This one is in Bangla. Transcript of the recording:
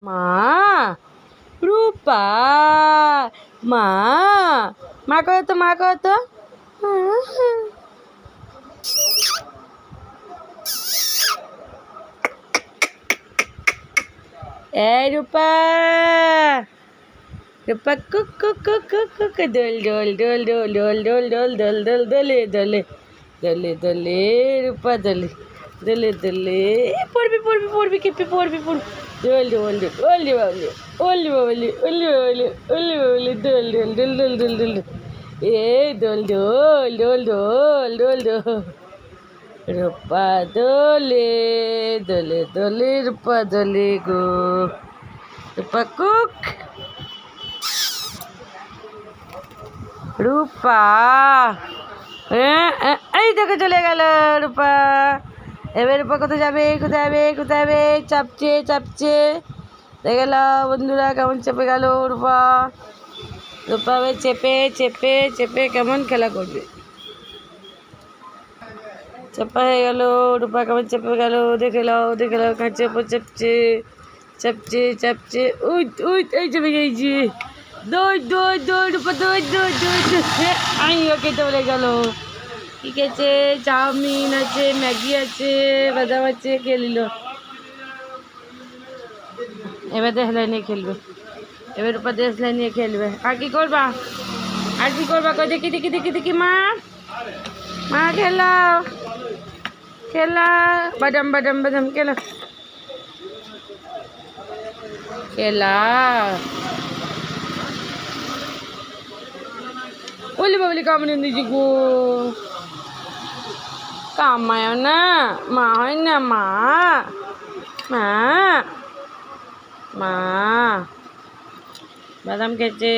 মা রূপা মা মা কয় তো মা কয় তো এই রূপা রূপা কুক কুক কুক কুক কুক দোল দোল দোল দোল দোল দোল দোল দোল দোল দোলে দোলে দোলে দোলে রূপা দোলে দোলে দোলে পড়বি পড়বি পড়বি কেঁপে পড়বি পড়বি দোল দোল দোল ওলি বাবলি ওলি বাবলি ওলি বাবলি ওলি বাবলি দোল দোল দোল দোল দোল দোল এ দোল দোল দোল দোল দোল দোল রূপা দোলে দোলে দোলে রূপা দোলে গো রূপা কুক রূপা এই দেখে চলে গেল রূপা এবার রূপা কোথায় যাবে কোথায় যাবে কোথায় যাবে চাপছে চাপছে দেখে গেল বন্ধুরা কেমন চেপে গেল রূপা রূপা এবার চেপে চেপে চেপে কেমন খেলা করবে চাপা হয়ে গেল রূপা কেমন চেপে গেল দেখে লাও কাঁচে ওপর চেপছে চাপছে চাপছে ওই ওই এই চেপে গেছি দৌড় দৌড় দৌড় রূপা দৌড় দৌড় দৌড় দৌড় আমি খেতে বলে গেল ঠিক আছে চাউমিন আছে ম্যাগি আছে বাদাম আছে খেয়ে নিল এবার দেশলাই নিয়ে খেলবে এবার রূপা দেশলাই নিয়ে খেলবে আর কি করবা কই দেখি দেখি দেখি দেখি মা মা খেলাও খেলা বাদাম বাদাম বাদাম খেলা খেলা বলি বাবলি কামড়ে দিয়েছি গো কামায় না মা হয় না মা মা মা বাদাম খেয়েছে